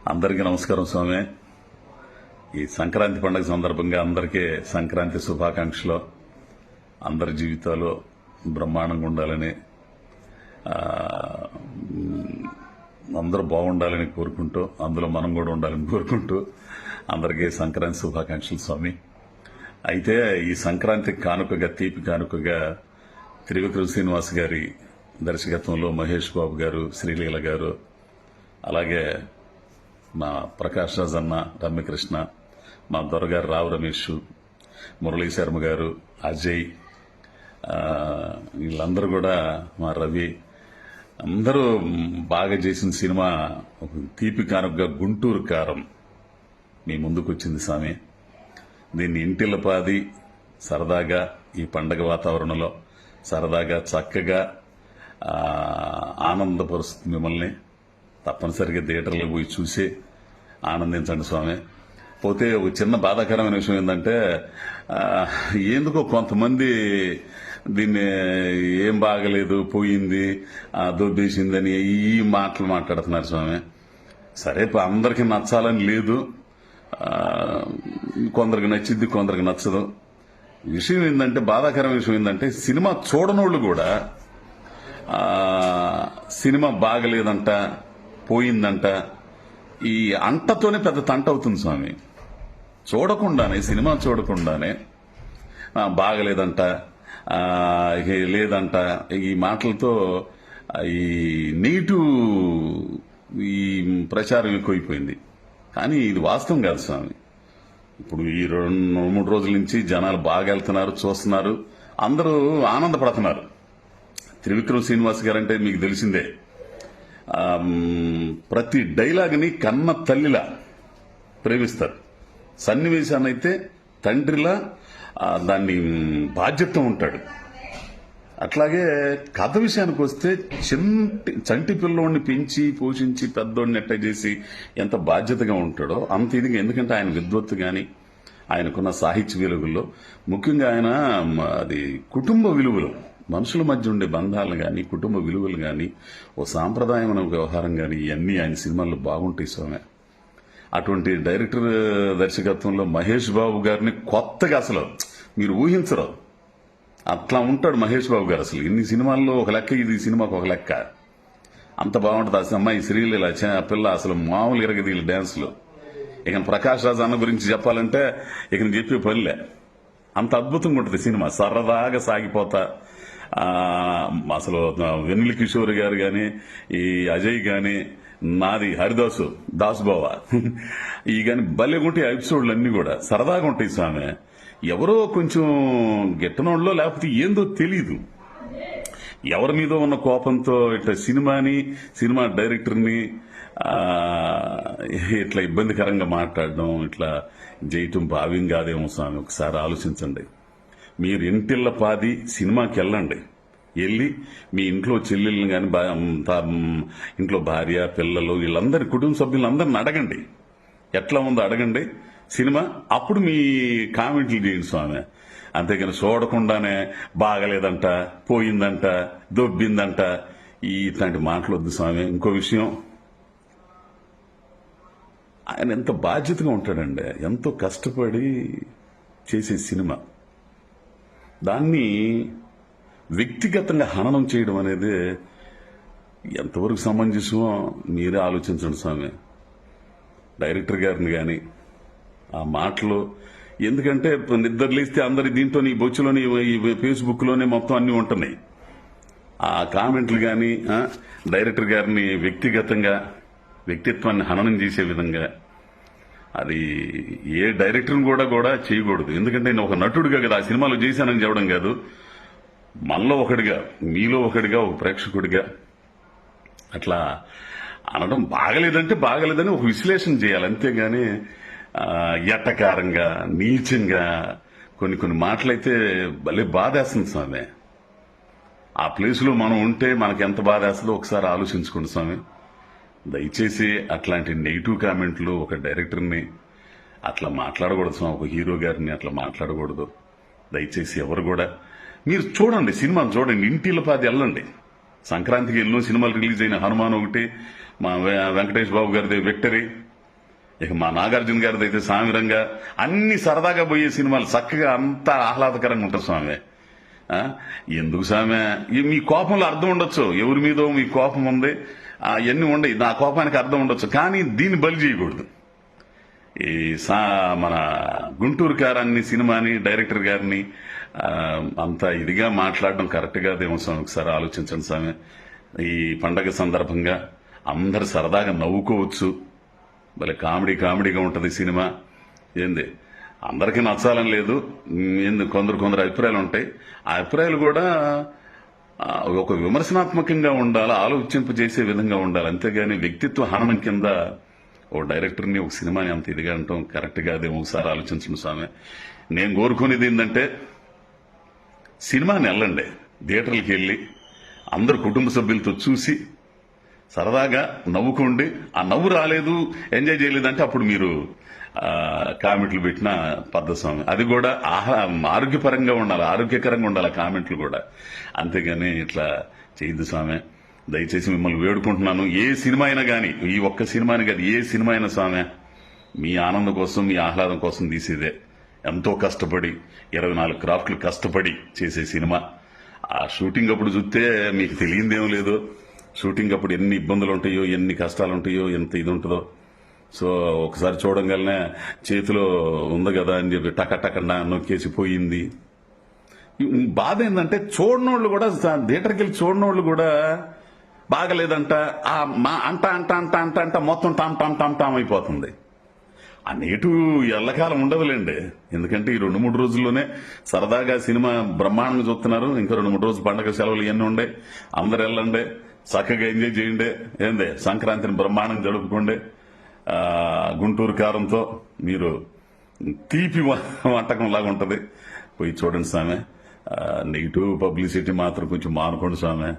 అందరికీ నమస్కారం స్వామి. ఈ సంక్రాంతి పండుగ సందర్భంగా అందరికీ సంక్రాంతి శుభాకాంక్షలు. అందరి జీవితాలు బ్రహ్మాండంగా ఉండాలని, అందరూ బాగుండాలని కోరుకుంటూ, అందులో మనం కూడా ఉండాలని కోరుకుంటూ అందరికీ సంక్రాంతి శుభాకాంక్షలు స్వామి. అయితే ఈ సంక్రాంతి కానుకగా, తీపి కానుకగా త్రివిక్రమ్ శ్రీనివాస్ గారి దర్శకత్వంలో మహేష్ బాబు గారు, శ్రీలీల గారు, అలాగే మా ప్రకాష్ రాజ్ అన్న, రమ్యకృష్ణ, మా దొరగారు రావు రమేష్, మురళీ శర్మ గారు, అజయ్, వీళ్ళందరూ కూడా, మా రవి, అందరూ బాగా చేసిన సినిమా ఒక తీపి కానుకగా గుంటూరు కారం మీ ముందుకు వచ్చింది స్వామి. దీన్ని ఇంటిల్లపాది సరదాగా ఈ పండగ వాతావరణంలో సరదాగా చక్కగా ఆనందపరుస్తుంది మిమ్మల్ని. తప్పనిసరిగా థియేటర్లో పోయి చూసి ఆనందించండి స్వామి. పోతే ఒక చిన్న బాధాకరమైన విషయం ఏంటంటే, ఎందుకో కొంతమంది దీన్ని ఏం బాగలేదు, పోయింది, దొబ్బేసిందని ఈ మాటలు మాట్లాడుతున్నారు స్వామి. సరే, అందరికీ నచ్చాలని లేదు, కొందరికి నచ్చిద్ది, కొందరికి నచ్చదు. విషయం ఏంటంటే, బాధాకరమైన విషయం ఏంటంటే, సినిమా చూడనోళ్ళు కూడా సినిమా బాగలేదంట, పోయిందంట, ఈ అంటతోనే పెద్ద తంట అవుతుంది స్వామి. చూడకుండానే, సినిమా చూడకుండానే బాగలేదంట, లేదంట, ఈ మాటలతో ఈ నెగిటివ్ ఈ ప్రచారం ఎక్కువైపోయింది. కానీ ఇది వాస్తవం కాదు స్వామి. ఇప్పుడు ఈ 2-3 రోజుల నుంచి జనాలు బాగా వెళ్తున్నారు, చూస్తున్నారు, అందరూ ఆనందపడుతున్నారు. త్రివిక్రమ్ శ్రీనివాస్ గారంటే మీకు తెలిసిందే, ప్రతి డైలాగ్ని కన్న తల్లిలా ప్రేమిస్తారు. సన్నివేశాన్ని అయితే తండ్రిలా దాన్ని బాధ్యత ఉంటాడు. అట్లాగే కథ విషయానికి వస్తే చంటి పిల్లోడిని పెంచి పోషించి పెద్దోడిని ఎట్ట చేసి ఎంత బాధ్యతగా ఉంటాడో అంత ఇదిగా. ఎందుకంటే ఆయన విద్వత్తు గాని, ఆయనకున్న సాహిత్య విలువల్లో, ముఖ్యంగా ఆయన అది కుటుంబ విలువలు, మనుషుల మధ్య ఉండే బంధాలు గాని, కుటుంబ విలువలు గాని, ఓ సాంప్రదాయమైన వ్యవహారం గాని, ఇవన్నీ ఆయన సినిమాల్లో బాగుంటాయి స్వామి. అటువంటి డైరెక్టర్ దర్శకత్వంలో మహేష్ బాబు గారిని కొత్తగా అసలు మీరు ఊహించరు, అట్లా ఉంటాడు మహేష్ బాబు గారు. అసలు ఇన్ని సినిమాల్లో ఒక లెక్క, ఇది సినిమాకు ఒక లెక్క, అంత బాగుంటుంది. అసలు అమ్మాయి శ్రీలీల పిల్ల అసలు మామూలు ఇరగది డాన్స్లు. ఇక ప్రకాష్ రాజ్ అన్న గురించి చెప్పాలంటే ఇక చెప్పే పనిలే, అంత అద్భుతంగా ఉంటుంది సినిమా. సరదాగా సాగిపోతా అసలు వెన్నెల కిషోర్ గారు గాని, ఈ అజయ్ గాని, నాది హరిదాసు దాసుబావ, ఈ గాని భలేగుంటాయి ఎపిసోడ్లు అన్ని కూడా సరదాగా ఉంటాయి స్వామి. ఎవరో కొంచెం గిట్టనోళ్ళలో లేకపోతే ఏందో తెలీదు, ఎవరి మీద ఉన్న కోపంతో ఇట్లా సినిమా డైరెక్టర్ని ఇట్లా ఇబ్బందికరంగా మాట్లాడడం, ఇట్లా చేయటం భావ్యం కాదేమో స్వామి. ఒకసారి ఆలోచించండి. మీరు ఇంటిల్లపాది సినిమాకి వెళ్ళి మీ ఇంట్లో చెల్లెళ్ళని కానీ, ఇంట్లో భార్య, పిల్లలు, వీళ్ళందరి కుటుంబ సభ్యులందరిని అడగండి, ఎట్లా ఉందో అడగండి సినిమా. అప్పుడు మీ కామెంట్లు చేయండి స్వామి. అంతేగాని చూడకుండానే బాగలేదంట, పోయిందంట, దొబ్బిందంట, ఇట్లాంటి మాటలు వద్దు స్వామి. ఇంకో విషయం, ఆయన ఎంత బాధ్యతగా ఉంటాడండి, ఎంతో కష్టపడి చేసే సినిమా, దాన్ని వ్యక్తిగతంగా హననం చేయడం అనేది ఎంతవరకు సమంజసమో మీరే ఆలోచించండి స్వామి. డైరెక్టర్ గారిని కానీ ఆ మాటలు, ఎందుకంటే నిద్ర లేస్తే అందరి దీంట్లో, ఈ బొచ్చులోని, ఈ ఫేస్బుక్లోనే మొత్తం అన్ని ఉంటున్నాయి. ఆ కామెంట్లు కానీ డైరెక్టర్ గారిని వ్యక్తిగతంగా, వ్యక్తిత్వాన్ని హననం చేసే విధంగా అది ఏ డైరెక్టర్ని కూడా చేయకూడదు. ఎందుకంటే నేను ఒక నటుడిగా కదా ఆ సినిమాలో చేశానని చెప్పడం కాదు, మనలో ఒకడిగా, మీలో ఒకడిగా, ఒక ప్రేక్షకుడిగా అట్లా అనడం. బాగలేదంటే బాగలేదని ఒక విశ్లేషణ చేయాలి, అంతేగాని ఎట్టకారంగా, నీచంగా కొన్ని మాటలైతే భలే బాధేస్తుంది స్వామి. ఆ ప్లేస్లో మనం ఉంటే మనకి ఎంత బాధేస్తుందో ఒకసారి ఆలోచించుకోండి స్వామి. దయచేసి అట్లాంటి నెగిటివ్ కామెంట్లు ఒక డైరెక్టర్ని అట్లా మాట్లాడకూడదు స్వామి, ఒక హీరో గారిని అట్లా మాట్లాడకూడదు. దయచేసి ఎవరు కూడా మీరు చూడండి, సినిమాను చూడండి, ఇంటిల్లపాది వెళ్ళండి. సంక్రాంతికి ఎన్నో సినిమాలు రిలీజ్ అయిన హనుమాన్ ఒకటి, మా వెంకటేష్ బాబు గారిది విక్టరీ, ఇక మా నాగార్జున గారిది అయితే సామిరంగా అన్ని సరదాగా పోయే సినిమాలు చక్కగా అంతా ఆహ్లాదకరంగా ఉంటుంది స్వామి. ఎందుకు స్వామి మీ కోపంలో అర్థం ఉండొచ్చు, ఎవరి మీదో మీ కోపం ఉంది, అవన్నీ ఉండయి, నా కోపానికి అర్థం ఉండొచ్చు, కానీ దీన్ని బలి చేయకూడదు. ఈ మన గుంటూరు కారాన్ని సినిమాని డైరెక్టర్ గారిని అంత ఇదిగా మాట్లాడడం కరెక్ట్ కాదేమో స్వామి. ఒకసారి ఆలోచించండి స్వామి. ఈ పండగ సందర్భంగా అందరు సరదాగా నవ్వుకోవచ్చు, భలే కామెడీగా ఉంటది సినిమా. ఏంది అందరికీ నచ్చాలని లేదు, ఏంది కొందరు అభిప్రాయాలు ఉంటాయి. ఆ అభిప్రాయాలు కూడా ఒక విమర్శనాత్మకంగా ఉండాలి, ఆలోచింపు చేసే విధంగా ఉండాలి, అంతేగాని వ్యక్తిత్వ హననం కింద ఓ డైరెక్టర్ని ఒక సినిమాని అంత ఇదిగా అంటాం కరెక్ట్ కాదేమో. ఒకసారి ఆలోచించండి స్వామి. నేను కోరుకునేది ఏంటంటే సినిమాని వెళ్ళండి, థియేటర్లకి వెళ్ళి అందరు కుటుంబ సభ్యులతో చూసి సరదాగా నవ్వుకోండి. ఆ నవ్వు రాలేదు, ఎంజాయ్ చేయలేదంటే అప్పుడు మీరు కామెంట్లు పెట్టిన పద్ధతి స్వామి. అది కూడా ఆరోగ్యపరంగా ఉండాలి, ఆరోగ్యకరంగా ఉండాలి కామెంట్లు కూడా, అంతేగాని ఇట్లా చేయద్దు స్వామి. దయచేసి మిమ్మల్ని వేడుకుంటున్నాను. ఏ సినిమా అయినా కానీ, ఈ ఒక్క సినిమాని కాదు, ఏ సినిమా అయినా స్వామి మీ ఆనందం కోసం, మీ ఆహ్లాదం కోసం తీసేదే. ఎంతో కష్టపడి 24 క్రాఫ్ట్లు కష్టపడి చేసే సినిమా. ఆ షూటింగ్ అప్పుడు చూస్తే మీకు తెలియందేం లేదు, షూటింగ్ అప్పుడు ఎన్ని ఇబ్బందులు ఉంటాయో, ఎన్ని కష్టాలు ఉంటాయో, ఎంత ఇది ఉంటుందో. సో ఒకసారి చూడంగానే చేతిలో ఉంది కదా అని చెప్పి టకటక నొక్కేసి పోయింది. బాధ ఏంటంటే చూడనోళ్ళు కూడా, థియేటర్కి వెళ్ళి చూడనోళ్ళు కూడా బాగలేదంట అంట మొత్తం టామ్ అయిపోతుంది. ఆ నేటు ఎల్లకాలం ఉండదులేండి, ఎందుకంటే ఈ 2-3 రోజుల్లోనే సరదాగా సినిమా బ్రహ్మాండంగా చూస్తున్నారు. ఇంకా 2-3 రోజులు పండగ సెలవులు ఇవన్నీ ఉండే, అందరు వెళ్ళండి, చక్కగా ఎంజాయ్ చేయండి. ఏంది సంక్రాంతిని బ్రహ్మాండంగా జరుపుకోండి. గుంటూరు కారంతో మీరు తీపి వంటకం లాగా ఉంటది, పోయి చూడండి స్వామి. నెగిటివ్ పబ్లిసిటీ మాత్రం కొంచెం మానుకోండి స్వామి.